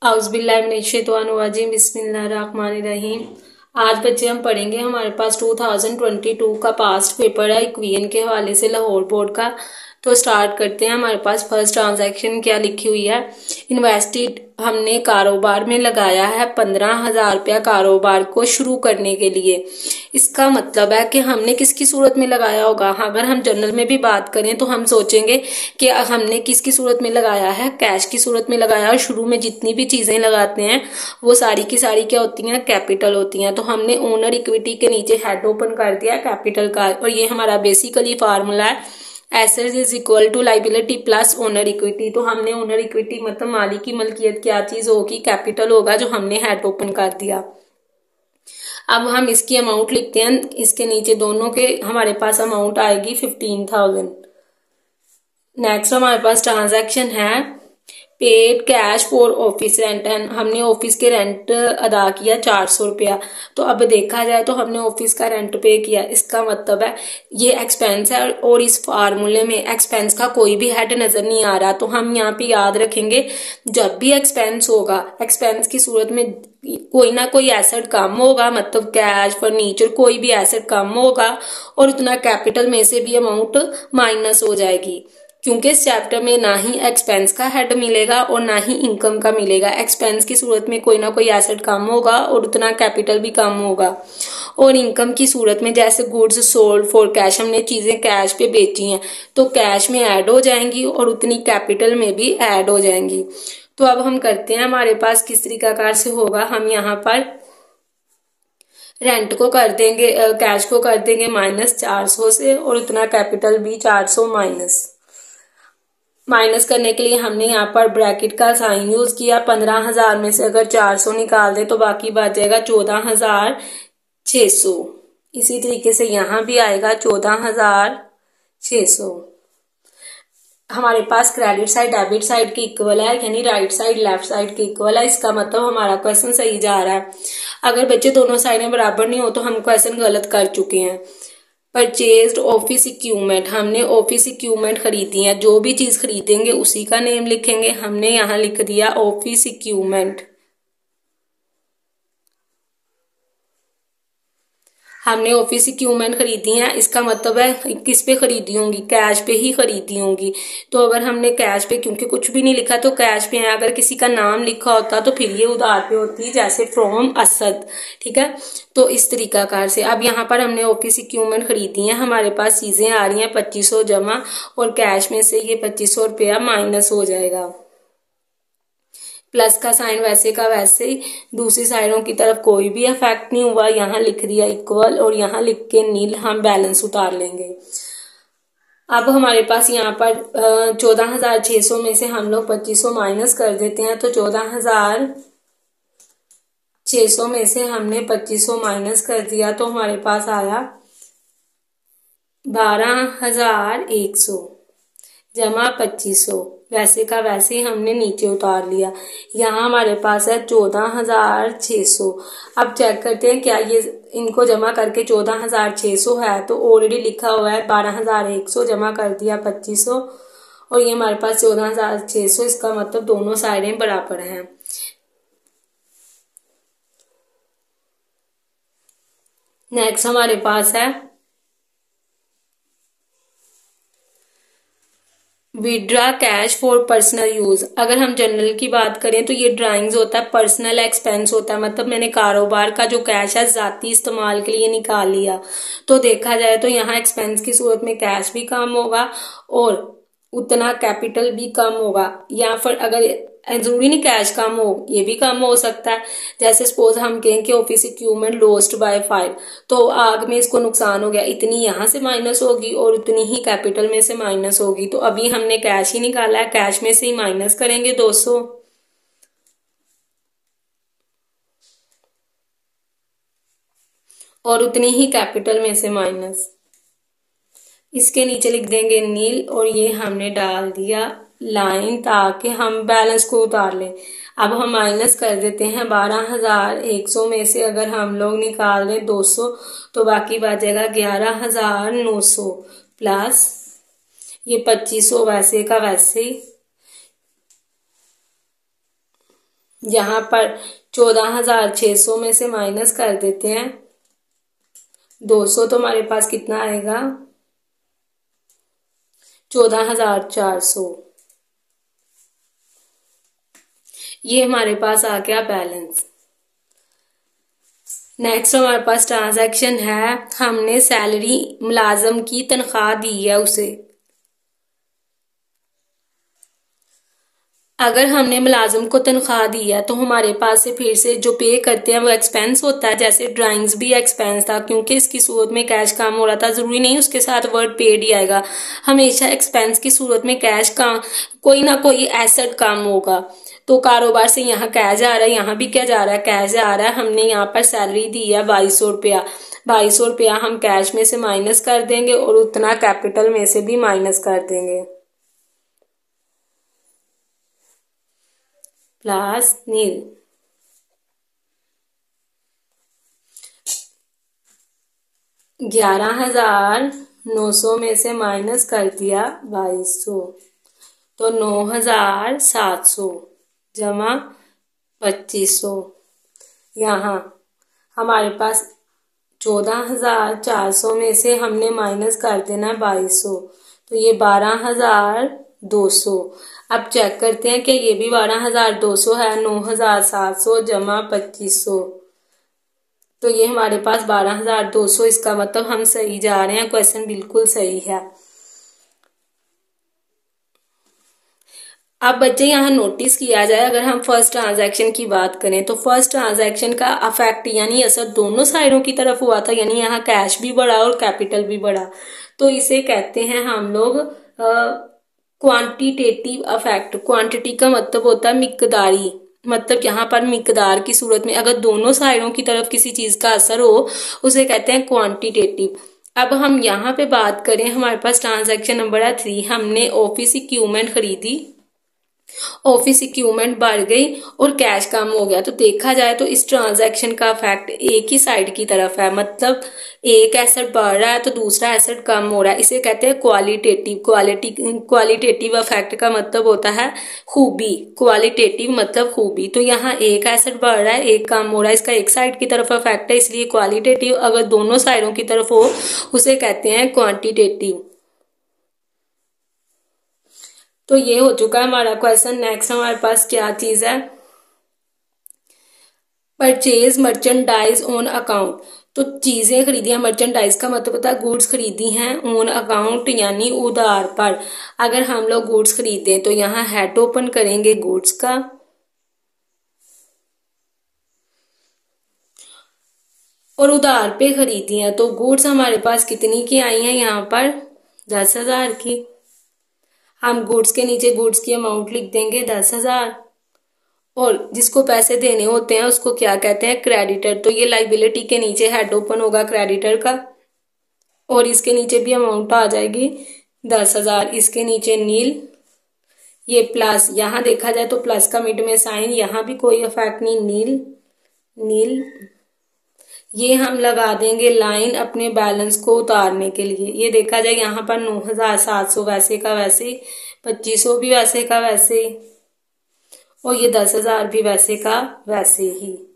औज़ुबिल्लाहिमिनश्शैतानिर्रजीम बिस्मिल्लाहिर्रहमानिर्रहीम। आज बच्चे हम पढ़ेंगे, हमारे पास 2022 का पास्ट पेपर है इक्वियन के हवाले से लाहौर बोर्ड का। तो स्टार्ट करते हैं। हमारे पास फर्स्ट ट्रांजैक्शन क्या लिखी हुई है, इन्वेस्टेड हमने कारोबार में लगाया है 15,000 रुपया कारोबार को शुरू करने के लिए। इसका मतलब है कि हमने किसकी सूरत में लगाया होगा। अगर हम जनरल में भी बात करें तो हम सोचेंगे कि हमने किसकी सूरत में लगाया है, कैश की सूरत में लगाया है। शुरू में जितनी भी चीजें लगाते हैं वो सारी की सारी क्या होती हैं, कैपिटल होती हैं। तो हमने ओनर इक्विटी के नीचे हेड ओपन कर दिया कैपिटल का, और ये हमारा बेसिकली फार्मूला है assets is equal to liability plus owner equity. तो हमने ओनर इक्विटी मतलब मालिक की मलकियत क्या चीज होगी, कैपिटल होगा जो हमने हेड ओपन कर दिया। अब हम इसकी अमाउंट लिखते हैं, इसके नीचे दोनों के हमारे पास अमाउंट आएगी 15,000। नेक्स्ट हमारे पास ट्रांजैक्शन है paid cash for office rent, and हमने ऑफिस के रेंट अदा किया 400 रुपया। तो अब देखा जाए तो हमने ऑफिस का रेंट पे किया, इसका मतलब है ये एक्सपेंस है और इस फार्मूले में एक्सपेंस का कोई भी हेड नजर नहीं आ रहा। तो हम यहाँ पे याद रखेंगे जब भी एक्सपेंस होगा, एक्सपेंस की सूरत में कोई ना कोई एसेट कम होगा, मतलब कैश फर्नीचर कोई भी एसेट कम होगा और उतना कैपिटल में से भी अमाउंट माइनस हो जाएगी। क्योंकि इस चैप्टर में ना ही एक्सपेंस का हेड मिलेगा और ना ही इनकम का मिलेगा। एक्सपेंस की सूरत में कोई ना कोई एसेट कम होगा और उतना कैपिटल भी कम होगा, और इनकम की सूरत में जैसे गुड्स सोल्ड फॉर कैश, हमने चीजें कैश पे बेची हैं तो कैश में ऐड हो जाएंगी और उतनी कैपिटल में भी ऐड हो जाएंगी। तो अब हम करते हैं, हमारे पास किस तरीकाकार से होगा। हम यहाँ पर रेंट को कर देंगे, कैश को कर देंगे माइनस 400 से, और उतना कैपिटल भी 400 माइनस करने के लिए हमने यहाँ पर ब्रैकेट का साइन यूज किया। 15,000 में से अगर 400 निकाल दे तो बाकी बच जाएगा 14,600। इसी तरीके से यहाँ भी आएगा 14,600। हमारे पास क्रेडिट साइड डेबिट साइड के इक्वल है, यानी राइट साइड लेफ्ट साइड के इक्वल है। इसका मतलब हमारा क्वेश्चन सही जा रहा है। अगर बच्चे दोनों साइडें बराबर नहीं हो तो हम क्वेश्चन गलत कर चुके हैं। परचेज्ड ऑफिस इक्विपमेंट, हमने ऑफिस इक्विपमेंट खरीदी है। जो भी चीज खरीदेंगे उसी का नेम लिखेंगे। हमने यहाँ लिख दिया ऑफिस इक्विपमेंट। हमने ऑफिस इक्विपमेंट खरीदी है, इसका मतलब है किस पे खरीदी होंगी, कैश पे ही खरीदी होंगी। तो अगर हमने कैश पे, क्योंकि कुछ भी नहीं लिखा तो कैश पे है, अगर किसी का नाम लिखा होता तो फिर ये उधार पे होती, जैसे फ्रॉम असद। ठीक है, तो इस तरीकाकार से अब यहाँ पर हमने ऑफिस इक्विपमेंट खरीदी है, हमारे पास चीजें आ रही हैं 2500 जमा, और कैश में से ये 2500 रुपया माइनस हो जाएगा। प्लस का साइन वैसे का वैसे ही, दूसरी साइडों की तरफ कोई भी इफेक्ट नहीं हुआ। यहाँ लिख दिया इक्वल और यहाँ लिख के नील, हम बैलेंस उतार लेंगे। अब हमारे पास यहाँ पर 14,600 में से हम लोग 2500 माइनस कर देते हैं। तो 14,600 में से हमने 2500 माइनस कर दिया तो हमारे पास आया 12,100 जमा 2500। वैसे का वैसे ही हमने नीचे उतार लिया। यहाँ हमारे पास है 14,600। अब चेक करते हैं क्या ये इनको जमा करके 14,600 है, तो ऑलरेडी लिखा हुआ है 12,100 जमा कर दिया 2500, और ये हमारे पास 14,600। इसका मतलब दोनों साइडें बराबर हैं। नेक्स्ट हमारे पास है withdraw cash for personal use. अगर हम जनरल की बात करें तो ये ड्राइंग्स होता है, पर्सनल एक्सपेंस होता है, मतलब मैंने कारोबार का जो कैश है जाती इस्तेमाल के लिए निकाल लिया। तो देखा जाए तो यहाँ एक्सपेंस की सूरत में कैश भी कम होगा और उतना कैपिटल भी कम होगा। या फिर अगर जरूरी नहीं कैश कम हो, ये भी कम हो सकता है। जैसे सपोज हम कहें कि office equipment lost by fire, तो आग में इसको नुकसान हो गया, इतनी यहाँ से माइनस होगी और उतनी ही कैपिटल में से माइनस होगी। तो अभी हमने कैश ही निकाला है, कैश में से ही माइनस करेंगे 200, और उतनी ही कैपिटल में से माइनस। इसके नीचे लिख देंगे नील, और ये हमने डाल दिया लाइन ताकि हम बैलेंस को उतार लें। अब हम माइनस कर देते हैं 12,100 में से अगर हम लोग निकाल दें 200 तो बाकी बचेगा 11,900 प्लस ये 2500 वैसे का वैसे ही, यहाँ पर 14,600 में से माइनस कर देते हैं 200, तो हमारे पास कितना आएगा 14,400। ये हमारे पास आ गया बैलेंस। नेक्स्ट हमारे पास ट्रांजैक्शन है, हमने सैलरी मुलाजम की तनख्वाह दी है उसे। अगर हमने मुलाजिम को तनख्वाह दी है तो हमारे पास से फिर से जो पे करते हैं वो एक्सपेंस होता है। जैसे ड्राइंग्स भी एक्सपेंस था, क्योंकि इसकी सूरत में कैश काम हो रहा था, जरूरी नहीं उसके साथ वर्ड पेड ही आएगा, हमेशा एक्सपेंस की सूरत में कैश काम, कोई ना कोई एसेट काम होगा। तो कारोबार से यहाँ कैश आ रहा है, यहाँ भी क्या जा रहा है, कैश आ रहा है। हमने यहाँ पर सैलरी दी है 2200 रुपया, 2200 रुपया हम कैश में से माइनस कर देंगे और उतना कैपिटल में से भी माइनस कर देंगे, प्लस नील। 11,900 में से माइनस कर दिया 2200, तो 9,700 जमा 2500। यहाँ हमारे पास 14,400 में से हमने माइनस कर देना है 2200, तो ये 12,200। अब चेक करते हैं कि ये भी 12,200 है। 9,700 जमा 2500, तो ये हमारे पास 12,200। इसका मतलब हम सही जा रहे हैं, क्वेश्चन बिल्कुल सही है। अब बच्चे यहाँ नोटिस किया जाए, अगर हम फर्स्ट ट्रांजैक्शन की बात करें तो फर्स्ट ट्रांजैक्शन का अफेक्ट यानी असर दोनों साइडों की तरफ हुआ था, यानी यहाँ कैश भी बढ़ा और कैपिटल भी बढ़ा। तो इसे कहते हैं हम लोग क्वांटिटेटिव अफेक्ट। क्वांटिटी का मतलब होता है मिकदारी, मतलब यहाँ पर मिकदार की सूरत में अगर दोनों साइडों की तरफ किसी चीज का असर हो उसे कहते हैं क्वांटिटेटिव। अब हम यहाँ पे बात करें, हमारे पास ट्रांजैक्शन नंबर है 3, हमने ऑफिस इक्विपमेंट खरीदी, ऑफिस इक्विपमेंट बढ़ गई और कैश कम हो गया। तो देखा जाए तो इस ट्रांजैक्शन का इफेक्ट एक ही साइड की तरफ है, मतलब एक एसेट बढ़ रहा है तो दूसरा एसेट कम हो रहा है। इसे कहते हैं क्वालिटेटिव। क्वालिटेटिव इफेक्ट का मतलब होता है खूबी, क्वालिटेटिव मतलब खूबी। तो यहाँ एक एसेट बढ़ रहा है एक कम हो रहा है, इसका एक साइड की तरफ इफेक्ट है, इसलिए क्वालिटेटिव। अगर दोनों साइडों की तरफ हो उसे कहते हैं क्वांटिटेटिव। तो ये हो चुका है हमारा क्वेश्चन। नेक्स्ट हमारे पास क्या चीज है, परचेज मर्चेंडाइज ऑन अकाउंट। तो चीजें खरीदी हैं, मर्चेंडाइज का मतलब होता है गुड्स खरीदी हैं, ऑन अकाउंट यानी उधार पर। अगर हम लोग गुड्स खरीदें तो यहाँ हेड ओपन करेंगे गुड्स का, और उधार पे खरीदी हैं तो गुड्स हमारे पास कितनी की आई हैं, यहाँ पर 10,000 की। हम गुड्स के नीचे गुड्स की अमाउंट लिख देंगे 10,000, और जिसको पैसे देने होते हैं उसको क्या कहते हैं, क्रेडिटर। तो ये लाइबिलिटी के नीचे हेड ओपन होगा क्रेडिटर का, और इसके नीचे भी अमाउंट आ जाएगी 10,000, इसके नीचे नील, ये प्लस। यहाँ देखा जाए तो प्लस का मिड में साइन, यहाँ भी कोई इफेक्ट नहीं, नील नील। ये हम लगा देंगे लाइन अपने बैलेंस को उतारने के लिए। ये देखा जाए यहाँ पर 9,700 वैसे का वैसे, 2500 भी वैसे का वैसे, और ये 10,000 भी वैसे का वैसे ही।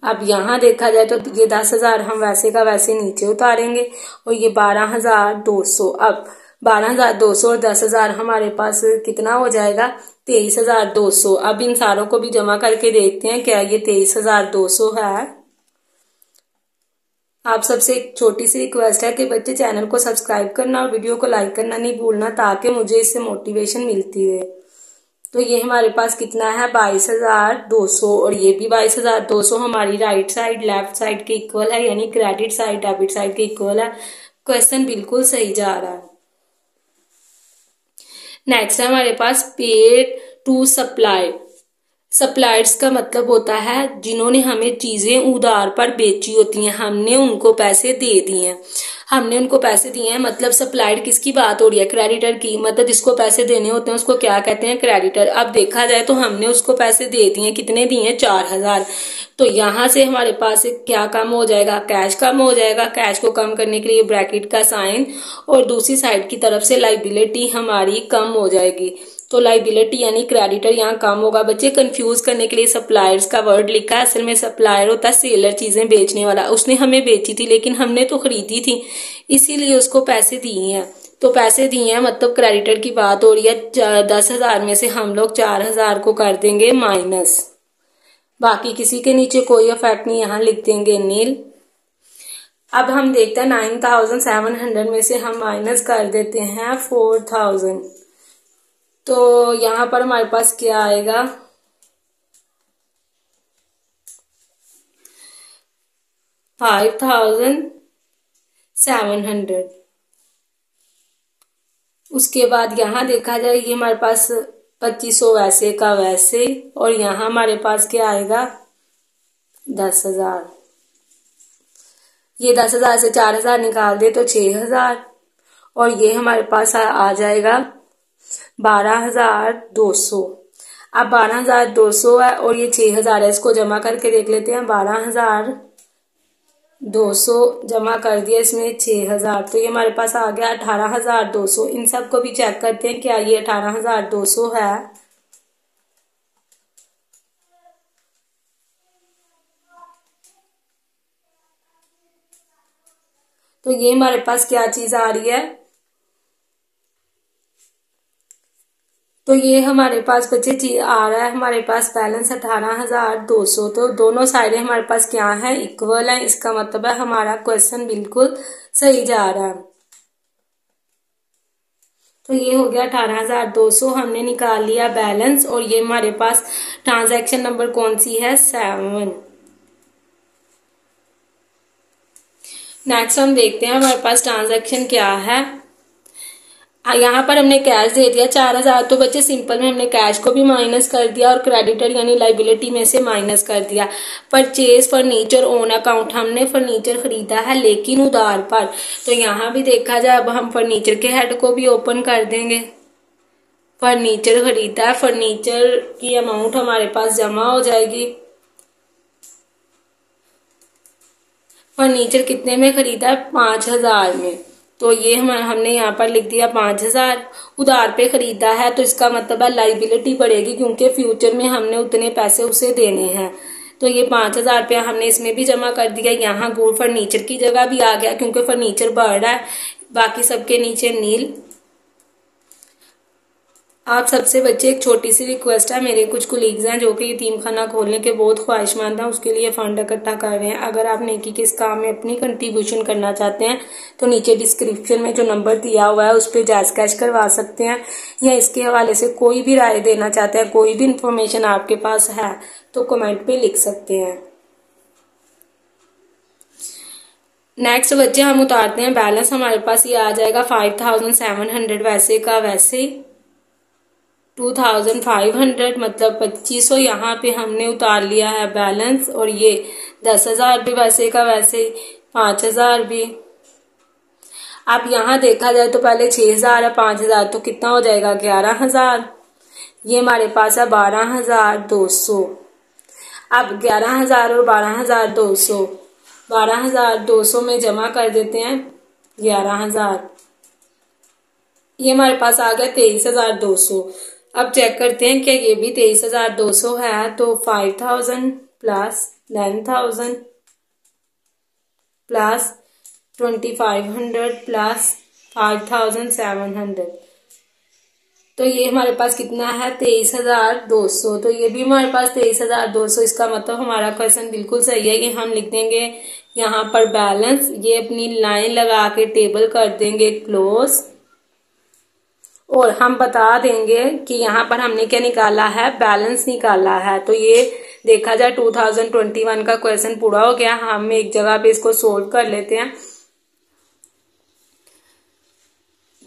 अब यहाँ देखा जाए तो ये 10,000 हम वैसे का वैसे नीचे उतारेंगे, और ये 12,200। अब 12,200 और 10,000 हमारे पास कितना हो जाएगा, 23,200। अब इन सारों को भी जमा करके देखते हैं क्या ये 23,200 है। आप सबसे एक छोटी सी रिक्वेस्ट है कि बच्चे चैनल को सब्सक्राइब करना और वीडियो को लाइक करना नहीं भूलना, ताकि मुझे इससे मोटिवेशन मिलती है। तो ये हमारे पास कितना है 22,200, और ये भी 22,200 हमारी राइट साइड लेफ्ट साइड के इक्वल है, यानी क्रेडिट साइड डेबिट साइड के इक्वल है। क्वेश्चन बिल्कुल सही जा रहा है। नेक्स्ट है हमारे पास पेड टू सप्लाई। सप्लायर्स का मतलब होता है जिन्होंने हमें चीजें उधार पर बेची होती हैं, हमने उनको पैसे दे दिए हैं, हमने उनको पैसे दिए हैं। मतलब सप्लाइड किसकी बात हो रही है, क्रेडिटर की। मतलब जिसको पैसे देने होते हैं उसको क्या कहते हैं, क्रेडिटर। अब देखा जाए तो हमने उसको पैसे दे दिए, कितने दिए, 4,000। तो यहाँ से हमारे पास क्या कम हो जाएगा, कैश कम हो जाएगा। कैश को कम करने के लिए ब्रैकेट का साइन, और दूसरी साइड की तरफ से लाइबिलिटी हमारी कम हो जाएगी। तो लाइबिलिटी यानी क्रेडिटर यहाँ कम होगा। बच्चे कंफ्यूज करने के लिए सप्लायर्स का वर्ड लिखा है, असल में सप्लायर होता है सेलर, चीजें बेचने वाला। उसने हमें बेची थी लेकिन हमने तो खरीदी थी, इसीलिए उसको पैसे दिए हैं। तो पैसे दिए हैं मतलब क्रेडिटर की बात हो रही है। 10,000 में से हम लोग 4,000 को कर देंगे माइनस, बाकी किसी के नीचे कोई इफेक्ट नहीं, यहाँ लिख देंगे नील। अब हम देखते हैं 9,700 में से हम माइनस कर देते हैं 4,000, तो यहाँ पर हमारे पास क्या आएगा, 5,700। उसके बाद यहाँ देखा जाए ये हमारे पास 2,500 वैसे का वैसे, और यहाँ हमारे पास क्या आएगा 10,000। ये 10,000 से 4,000 निकाल दे तो 6,000, और ये हमारे पास आ जाएगा 12,200। अब 12,200 है और ये 6,000 है, इसको जमा करके देख लेते हैं। 12,200 जमा कर दिया, इसमें 6,000, तो ये हमारे पास आ गया 18,200। इन सब को भी चेक करते हैं क्या ये 18,200 है। तो ये हमारे पास क्या चीज आ रही है, तो ये हमारे पास बच्चे चीज आ रहा है, हमारे पास बैलेंस 18,200। तो दोनों साइडें हमारे पास क्या है, इक्वल है। इसका मतलब है हमारा क्वेश्चन बिल्कुल सही जा रहा है। तो ये हो गया 18,200, हमने निकाल लिया बैलेंस, और ये हमारे पास ट्रांजैक्शन नंबर कौन सी है, 7। नेक्स्ट हम देखते हैं हमारे पास ट्रांजैक्शन क्या है। यहाँ पर हमने कैश दे दिया 4,000, तो बच्चे सिंपल में हमने कैश को भी माइनस कर दिया और क्रेडिटर यानी लाइबिलिटी में से माइनस कर दिया। परचेज फर्नीचर ऑन अकाउंट, हमने फर्नीचर खरीदा है लेकिन उधार पर। तो यहाँ भी देखा जाए, अब हम फर्नीचर के हेड को भी ओपन कर देंगे। फर्नीचर खरीदा है, फर्नीचर की अमाउंट हमारे पास जमा हो जाएगी। फर्नीचर कितने में खरीदा है, 5,000 में, तो ये हमने यहाँ पर लिख दिया 5,000। उधार पे खरीदा है तो इसका मतलब है लाइबिलिटी बढ़ेगी, क्योंकि फ्यूचर में हमने उतने पैसे उसे देने हैं। तो ये 5,000 रुपया हमने इसमें भी जमा कर दिया। यहाँ गुड फर्नीचर की जगह भी आ गया क्योंकि फर्नीचर बढ़ रहा है, बाकी सबके नीचे नील। आप सबसे बच्चे एक छोटी सी रिक्वेस्ट है, मेरे कुछ कुलीग्स हैं जो कि यतीम खाना खोलने के बहुत ख्वाहिशमंद हैं, उसके लिए फंड इकट्ठा कर रहे हैं। अगर आप नेकी के इस काम में अपनी कंट्रीब्यूशन करना चाहते हैं तो नीचे डिस्क्रिप्शन में जो नंबर दिया हुआ है उस पर जायज कैश करवा सकते हैं, या इसके हवाले से कोई भी राय देना चाहते हैं, कोई भी इंफॉर्मेशन आपके पास है तो कमेंट पे लिख सकते हैं। नेक्स्ट बच्चे हम उतारते हैं बैलेंस, हमारे पास ये आ जाएगा 5,700 वैसे का वैसे, 2,500 मतलब 2,500 यहाँ पे हमने उतार लिया है बैलेंस, और ये 10,000 भी वैसे का वैसे, 5,000 भी। अब यहाँ देखा जाए तो पहले 6,000 है, 5,000 तो कितना हो जाएगा 11,000। ये हमारे पास है 12,200। अब 11,000 और 12,200, 12,200 में जमा कर देते हैं 11,000, ये हमारे पास आ गया 23,200। अब चेक करते हैं क्या ये भी 23,200 है, तो 5,000 प्लस 10,000 प्लस 2,500 प्लस 5,700, तो ये हमारे पास कितना है 23,200। तो ये भी हमारे पास 23,200। इसका मतलब हमारा क्वेश्चन बिल्कुल सही है। ये हम लिख देंगे यहाँ पर बैलेंस, ये अपनी लाइन लगा के टेबल कर देंगे क्लोज, और हम बता देंगे कि यहाँ पर हमने क्या निकाला है, बैलेंस निकाला है। तो ये देखा जाए 2021 का क्वेश्चन पूरा हो गया। हम एक जगह पे इसको सोल्व कर लेते हैं।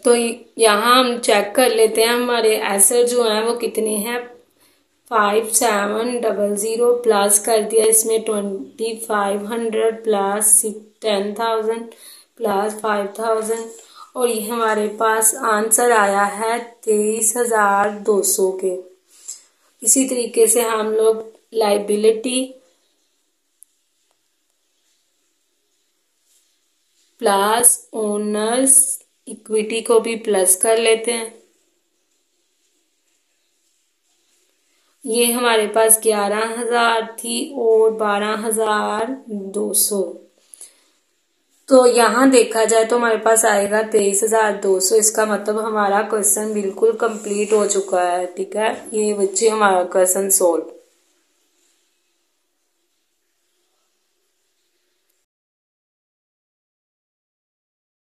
तो यहाँ हम चेक कर लेते हैं हमारे एसेट जो हैं वो कितने हैं, 5,700 प्लस कर दिया इसमें 2,500 प्लस 10,000 प्लस 5,000, और ये हमारे पास आंसर आया है 23,200 के। इसी तरीके से हम लोग लाइबिलिटी प्लस ओनर्स इक्विटी को भी प्लस कर लेते हैं। ये हमारे पास 11,000 थी और 12,200। तो यहाँ देखा जाए तो हमारे पास आएगा 23,200। इसका मतलब हमारा क्वेश्चन बिल्कुल कंप्लीट हो चुका है। ठीक है, ये बच्चे हमारा क्वेश्चन सोल्व।